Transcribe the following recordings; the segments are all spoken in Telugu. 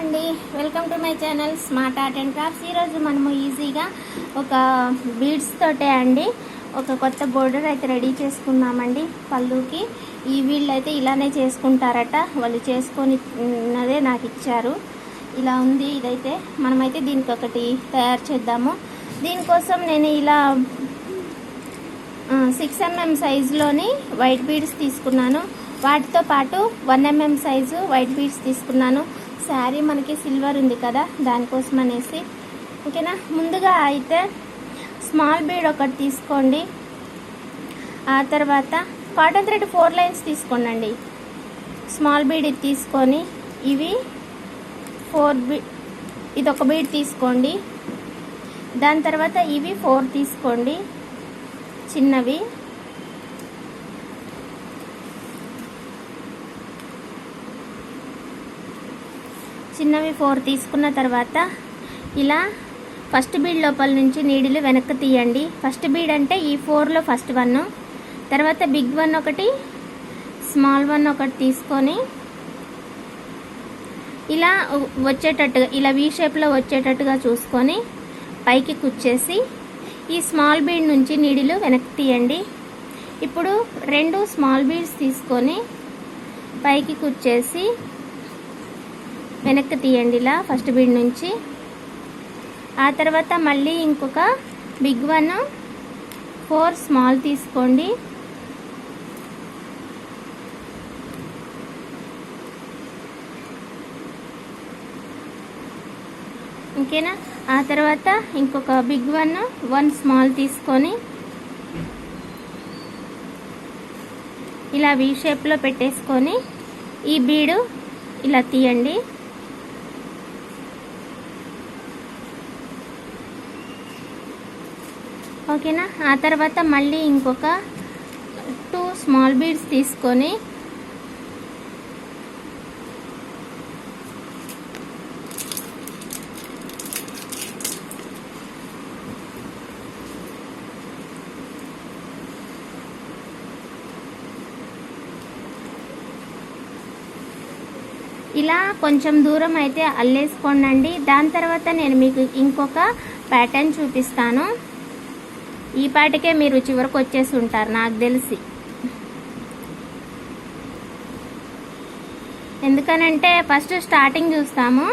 అండి, welcome to my channel smart art and crafts. ఈరోజు మనము ఈజీగా ఒక బీడ్స్ తోటే అండి ఒక కొత్త బోర్డర్ అయితే రెడీ చేసుకున్నామండి పళ్ళుకి. ఈ వీళ్ళు అయితే ఇలానే చేసుకుంటారట, వాళ్ళు చేసుకున్నదే నాకు ఇచ్చారు. ఇలా ఉంది ఇదైతే. మనమైతే దీనికి ఒకటి తయారు చేద్దాము. దీనికోసం నేను ఇలా 6 mm సైజులోని వైట్ బీడ్స్ తీసుకున్నాను. వాటితో పాటు 1 mm సైజు వైట్ బీడ్స్ తీసుకున్నాను. శారీ మనకి సిల్వర్ ఉంది కదా, దానికోసం అనేసి. ఓకేనా, ముందుగా అయితే స్మాల్ బీడ్ ఒకటి తీసుకోండి. ఆ తర్వాత కాటన్ థ్రెడ్ 4 లైన్స్ తీసుకోండి. స్మాల్ బీడ్ ఇది తీసుకొని ఇవి 4 ఇది ఒక బీడ్ తీసుకోండి. దాని తర్వాత ఇవి 4 తీసుకోండి చిన్నవి. చిన్నవి 4 తీసుకున్న తర్వాత ఇలా ఫస్ట్ బీడ్ లోపల నుంచి నీడిలు వెనక్కి తీయండి. ఫస్ట్ బీడ్ అంటే ఈ 4లో ఫస్ట్ 1, తర్వాత బిగ్ 1 ఒకటి, స్మాల్ 1 ఒకటి తీసుకొని ఇలా వచ్చేటట్టుగా, ఇలా వీ షేప్లో వచ్చేటట్టుగా చూసుకొని పైకి కుచ్చేసి ఈ స్మాల్ బీడ్ నుంచి నీడిలు వెనక్కి తీయండి. ఇప్పుడు 2 స్మాల్ బీడ్స్ తీసుకొని పైకి కుచ్చేసి వెనక్కి తీయండి ఇలా ఫస్ట్ బీడ్ నుంచి. ఆ తర్వాత మళ్ళీ ఇంకొక బిగ్ 1 4 స్మాల్ తీసుకోండి. ఓకేనా, ఆ తర్వాత ఇంకొక బిగ్ 1 స్మాల్ తీసుకొని ఇలా వీ షేప్లో పెట్టేసుకొని ఈ బీడు ఇలా తీయండి. ఓకేనా, ఆ తర్వాత మళ్ళీ ఇంకొక 2 స్మాల్ బీడ్స్ తీసుకొని ఇలా కొంచెం దూరం అయితే అల్లేసుకోండి. దాని తర్వాత నేను మీకు ఇంకొక ప్యాటర్న్ చూపిస్తాను. ఈ పాటికే మీరు చివరికి వచ్చేసి ఉంటారు నాకు తెలిసి. ఎందుకనంటే ఫస్ట్ స్టార్టింగ్ చూస్తాము,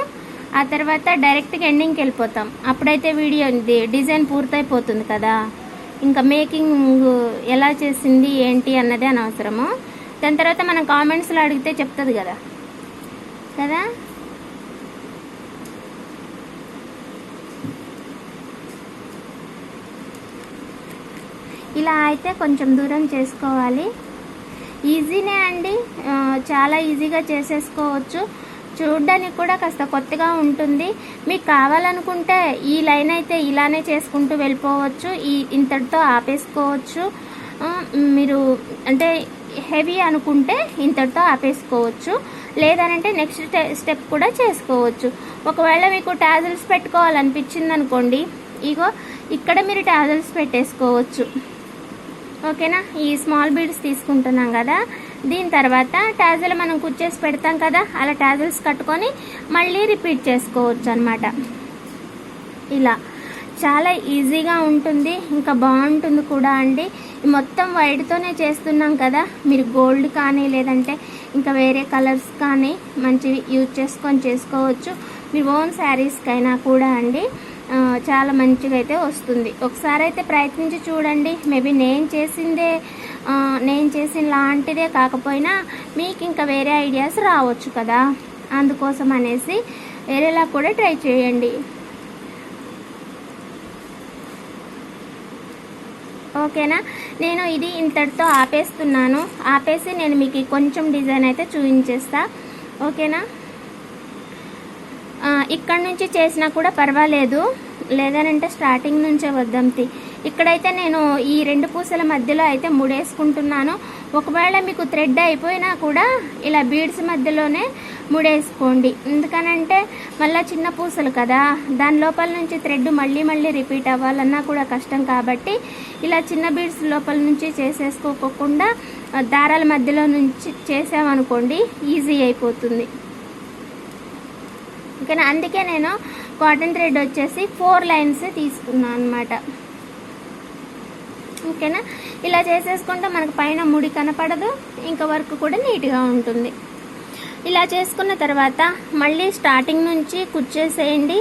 ఆ తర్వాత డైరెక్ట్గా ఎండింగ్కి వెళ్ళిపోతాం. అప్పుడైతే వీడియో డిజైన్ పూర్తయిపోతుంది కదా, ఇంకా మేకింగ్ ఎలా చేసింది ఏంటి అన్నది అనవసరము. దాని తర్వాత మనం కామెంట్స్లో అడిగితే చెప్తుంది కదా. ఇలా అయితే కొంచెం దూరం చేసుకోవాలి. ఈజీనే అండి, చాలా ఈజీగా చేసేసుకోవచ్చు. చూడడానికి కూడా కాస్త కొత్తగా ఉంటుంది. మీకు కావాలనుకుంటే ఈ లైన్ అయితే ఇలానే చేసుకుంటూ వెళ్ళిపోవచ్చు, ఇంతటితో ఆపేసుకోవచ్చు. మీరు అంటే హెవీ అనుకుంటే ఇంతటితో ఆపేసుకోవచ్చు, లేదనంటే నెక్స్ట్ స్టెప్ కూడా చేసుకోవచ్చు. ఒకవేళ మీకు టాజిల్స్ పెట్టుకోవాలనిపించింది అనుకోండి, ఇగో ఇక్కడ మీరు టాజిల్స్ పెట్టేసుకోవచ్చు. ఓకేనా, ఈ స్మాల్ బీడ్స్ తీసుకుంటున్నాం కదా, దీని తర్వాత టాజిల్ మనం కుచ్చేసి పెడతాం కదా, అలా టాజిల్స్ కట్టుకొని మళ్ళీ రిపీట్ చేసుకోవచ్చు అన్నమాట. ఇలా చాలా ఈజీగా ఉంటుంది, ఇంకా బాగుంటుంది కూడా అండి. మొత్తం వైట్తోనే చేస్తున్నాం కదా, మీరు గోల్డ్ కానీ లేదంటే ఇంకా వేరే కలర్స్ కానీ మంచివి యూజ్ చేసుకొని చేసుకోవచ్చు. మీ ఓన్ శారీస్కైనా కూడా అండి చాలా మంచిగా అయితే వస్తుంది. ఒకసారి అయితే ప్రయత్నించి చూడండి. మేబీ నేను చేసిన లాంటిదే కాకపోయినా మీకు ఇంకా వేరే ఐడియాస్ రావచ్చు కదా, అందుకోసం అనేసి వేరేలా కూడా ట్రై చేయండి. ఓకేనా, నేను ఇది ఇంతటితో ఆపేస్తున్నాను. ఆపేసి నేను మీకు కొంచెం డిజైన్ అయితే చూపించేస్తా. ఓకేనా, ఇక్కడ నుంచి చేసినా కూడా పర్వాలేదు, లేదనంటే స్టార్టింగ్ నుంచే వద్దాం. ఇక్కడైతే నేను ఈ 2 పూసల మధ్యలో అయితే ముడేసుకుంటున్నాను. ఒకవేళ మీకు థ్రెడ్ అయిపోయినా కూడా ఇలా బీడ్స్ మధ్యలోనే ముడేసుకోండి. ఎందుకనంటే మళ్ళీ చిన్న పూసలు కదా, దాని లోపల నుంచి థ్రెడ్ మళ్ళీ రిపీట్ అవ్వాలన్నా కూడా కష్టం. కాబట్టి ఇలా చిన్న బీడ్స్ లోపల నుంచి చేసేసుకోకుండా దారాల మధ్యలో నుంచి చేసామనుకోండి ఈజీ అయిపోతుంది. ఓకేనా. అందుకే నేను కాటన్ థ్రెడ్ వచ్చేసి 4 లైన్స్ తీసుకున్నాను అనమాట. ఓకేనా. ఇలా చేసేసుకుంటే మనకు పైన ముడి కనపడదు, ఇంకా వర్క్ కూడా నీట్గా ఉంటుంది. ఇలా చేసుకున్న తర్వాత మళ్ళీ స్టార్టింగ్ నుంచి కుచ్చేసేయండి.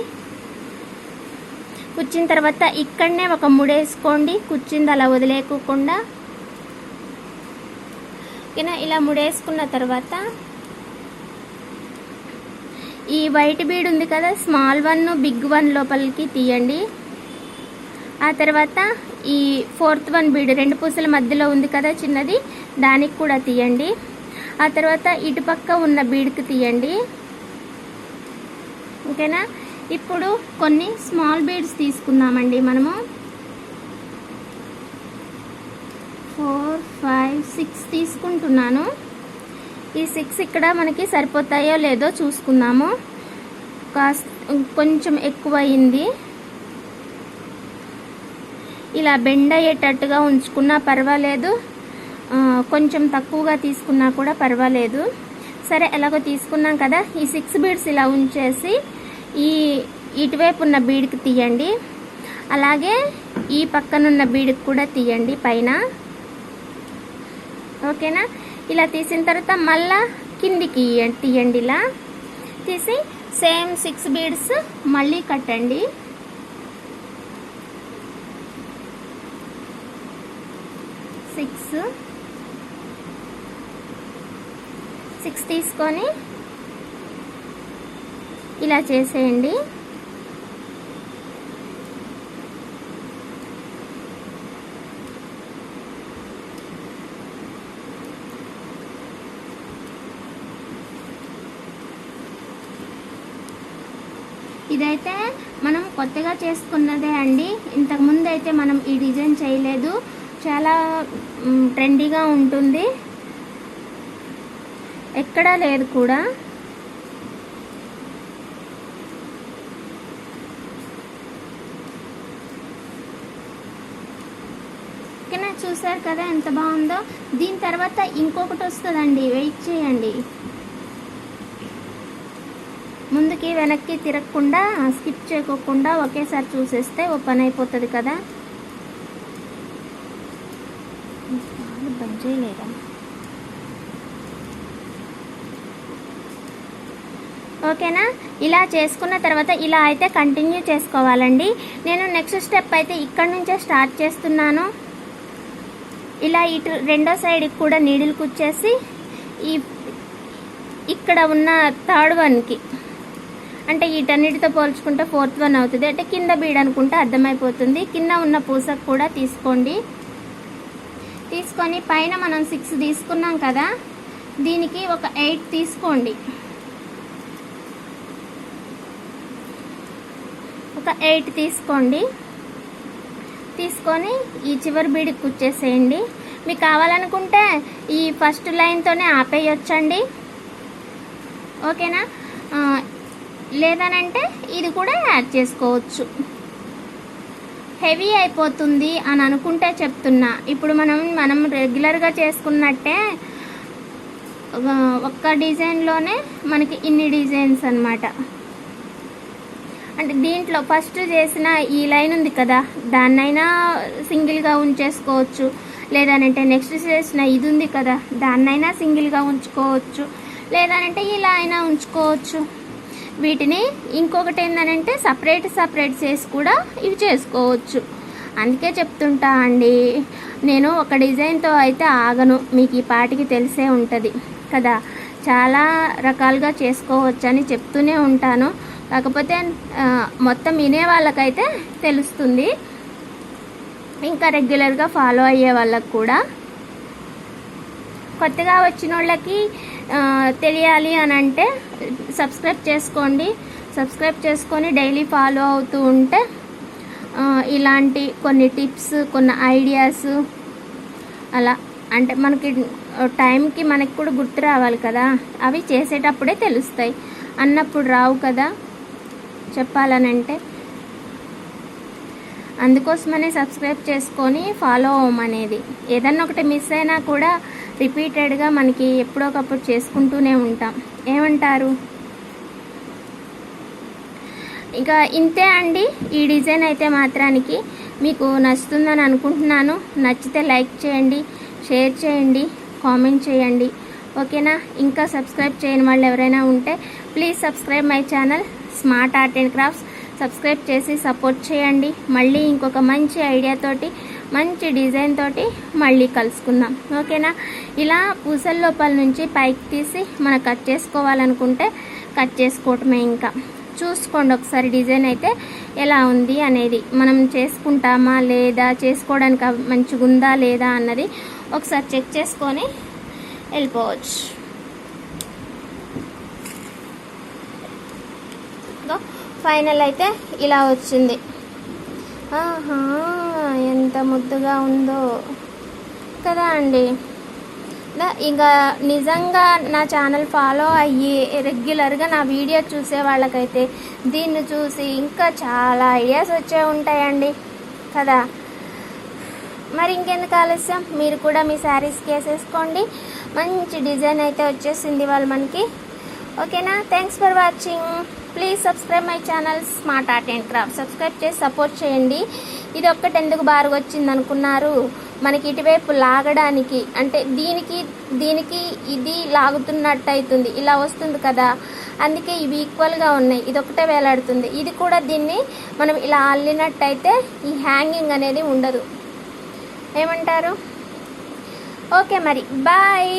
కుచ్చిన తర్వాత ఇక్కడనే ఒక ముడేసుకోండి, కుచ్చింది అలా వదిలేకోకుండా. ఓకేనా. ఇలా ముడేసుకున్న తర్వాత ఈ వైట్ బీడ్ ఉంది కదా, స్మాల్ 1 బిగ్ 1 లోపలికి తీయండి. ఆ తర్వాత ఈ 4th 1 బీడ్ 2 పూసల మధ్యలో ఉంది కదా చిన్నది, దానికి కూడా తీయండి. ఆ తర్వాత ఇటుపక్క ఉన్న బీడ్కి తీయండి. ఓకేనా. ఇప్పుడు కొన్ని స్మాల్ బీడ్స్ తీసుకుందామండి మనము. 4, 5, 6 తీసుకుంటున్నాను. ఈ 6 ఇక్కడ మనకి సరిపోతాయో లేదో చూసుకుందాము. కొంచెం ఎక్కువ అయింది. ఇలా బెండ్ అయ్యేటట్టుగా ఉంచుకున్నా పర్వాలేదు, కొంచెం తక్కువగా తీసుకున్నా కూడా పర్వాలేదు. సరే, ఎలాగో తీసుకున్నాం కదా, ఈ 6 బీడ్స్ ఇలా ఉంచేసి ఈ ఇటువైపు ఉన్న బీడ్కి తీయండి. అలాగే ఈ పక్కనున్న బీడ్కి కూడా తీయండి పైన. ఓకేనా. ఇలా తీసిన తర్వాత మళ్ళా కిందికి తీయండి. ఇలా తీసి సేమ్ 6 బీడ్స్ మళ్ళీ కట్టండి. 6 తీసుకొని ఇలా చేసేయండి. ఇదైతే మనం కొత్తగా చేసుకున్నదే అండి. ఇంతకుముందు అయితే మనం ఈ డిజైన్ చేయలేదు. చాలా ట్రెండీగా ఉంటుంది, ఎక్కడా లేదు కూడా. ఓకేనా. చూసారు కదా ఎంత బాగుందో. దీని తర్వాత ఇంకొకటి వస్తుందండి, వెయిట్ చేయండి. ముందుకి వెనక్కి తిరగకుండా, స్కిప్ చేయకోకుండా ఒకేసారి చూసేస్తే ఓ పని అయిపోతుంది కదా. బంద్ చేయలేదా? ఓకేనా. ఇలా చేసుకున్న తర్వాత ఇలా అయితే కంటిన్యూ చేసుకోవాలండి. నేను నెక్స్ట్ స్టెప్ అయితే ఇక్కడ నుంచే స్టార్ట్ చేస్తున్నాను. ఇలా ఇటు రెండో సైడ్కి కూడా నీడిల్ కుచ్చేసి ఇక్కడ ఉన్న 3rd 1కి, అంటే వీటన్నిటితో పోల్చుకుంటే 4th 1 అవుతుంది. అంటే కింద బీడ్ అనుకుంటే అర్థమైపోతుంది. కింద ఉన్న పూసకు కూడా తీసుకోండి. తీసుకొని పైన మనం 6 తీసుకున్నాం కదా, దీనికి ఒక 8 తీసుకోండి. ఒక 8 తీసుకోండి. తీసుకొని ఈ చివరి బీడికి కుచ్చేసేయండి. మీకు కావాలనుకుంటే ఈ ఫస్ట్ లైన్తోనే ఆపేయొచ్చండి. ఓకేనా. లేదనంటే ఇది కూడా యాడ్ చేసుకోవచ్చు. హెవీ అయిపోతుంది అని అనుకుంటే చెప్తున్నా. ఇప్పుడు మనం రెగ్యులర్గా చేసుకున్నట్టే ఒక్క డిజైన్లోనే మనకి ఇన్ని డిజైన్స్ అన్నమాట. అంటే దీంట్లో ఫస్ట్ చేసిన ఈ లైన్ ఉంది కదా, దాన్నైనా సింగిల్గా ఉంచేసుకోవచ్చు. లేదనంటే నెక్స్ట్ చేసిన ఇది ఉంది కదా, దాన్నైనా సింగిల్గా ఉంచుకోవచ్చు. లేదనంటే ఇలా అయినా ఉంచుకోవచ్చు. వీటిని ఇంకొకటి ఏంటంటే సపరేట్ చేసి కూడా ఇవి చేసుకోవచ్చు. అందుకే చెప్తుంటా అండి, నేను ఒక డిజైన్తో అయితే ఆగను. మీకు ఈ పాటికి తెలిసే ఉంటుంది కదా, చాలా రకాలుగా చేసుకోవచ్చు అని చెప్తూనే ఉంటాను. కాకపోతే మొత్తం వినే వాళ్ళకైతే తెలుస్తుంది, ఇంకా రెగ్యులర్గా ఫాలో అయ్యే వాళ్ళకు కూడా. కొత్తగా వచ్చిన వాళ్ళకి తెలియాలి అని అంటే సబ్స్క్రైబ్ చేసుకోండి. సబ్స్క్రైబ్ చేసుకొని డైలీ ఫాలో అవుతూ ఉంటే ఇలాంటి కొన్ని టిప్స్, కొన్ని ఐడియాస్ అలా, అంటే మనకి టైంకి మనకి కూడా గుర్తు రావాలి కదా, అవి చేసేటప్పుడే తెలుస్తాయి, అన్నప్పుడు రావు కదా చెప్పాలనంటే. అందుకోసమనే సబ్స్క్రైబ్ చేసుకొని ఫాలో అవ్వమనేది. ఏదన్నా ఒకటి మిస్ అయినా కూడా రిపీటెడ్గా మనకి ఎప్పుడోకప్పుడు చేసుకుంటూనే ఉంటాం. ఏమంటారు? ఇక ఇంతే అండి. ఈ డిజైన్ అయితే మాత్రానికి మీకు నచ్చుతుందని అనుకుంటున్నాను. నచ్చితే లైక్ చేయండి, షేర్ చేయండి, కామెంట్ చేయండి. ఓకేనా? ఇంకా సబ్స్క్రైబ్ చేయని వాళ్ళు ఎవరైనా ఉంటే please subscribe my channel smart art and crafts. Subscribe చేసి సపోర్ట్ చేయండి. మళ్ళీ ఇంకొక మంచి ఐడియాతోటి, మంచి డిజైన్ తోటి మళ్ళీ కలుసుకుందాం. ఓకేనా? ఇలా పూసల లోపల నుంచి పైకి తీసి మనం కట్ చేసుకోవాలనుకుంటే కట్ చేసుకోవటమే. ఇంకా చూసుకోండి ఒకసారి డిజైన్ అయితే ఎలా ఉంది అనేది. మనం చేసుకుంటామా లేదా, చేసుకోవడానికి మంచిగా ఉందా లేదా అన్నది ఒకసారి చెక్ చేసుకొని వెళ్ళిపోవచ్చు. ఫైనల్ అయితే ఇలా వచ్చింది. ఆహా, ఎంత ముద్దుగా ఉందో కదా అండి. ఇంకా నిజంగా నా ఛానల్ ఫాలో అయ్యి రెగ్యులర్గా నా వీడియో చూసే వాళ్ళకైతే దీన్ని చూసి ఇంకా చాలా ఐడియాస్ వచ్చే ఉంటాయండి కదా. మరి ఇంకెందుకు ఆలస్యం, మీరు కూడా మీ శారీస్కి వేసేసుకోండి. మంచి డిజైన్ అయితే వచ్చేసింది వాళ్ళు మనకి. ఓకేనా? Thanks for watching. Please subscribe my channel smart art and craft. Subscribe చేసి సపోర్ట్ చేయండి. ఇది ఒక్కటి ఎందుకు బారుగా వచ్చింది అనుకున్నారు? మనకి ఇటువైపు లాగడానికి, అంటే దీనికి ఇది లాగుతున్నట్టు అవుతుంది, ఇలా వస్తుంది కదా, అందుకే ఇవి ఈక్వల్గా ఉన్నాయి. ఇది ఒకటే వేలాడుతుంది. ఇది కూడా దీన్ని మనం ఇలా అల్లినట్టయితే ఈ హ్యాంగింగ్ అనేది ఉండదు. ఏమంటారు? ఓకే మరి బాయ్.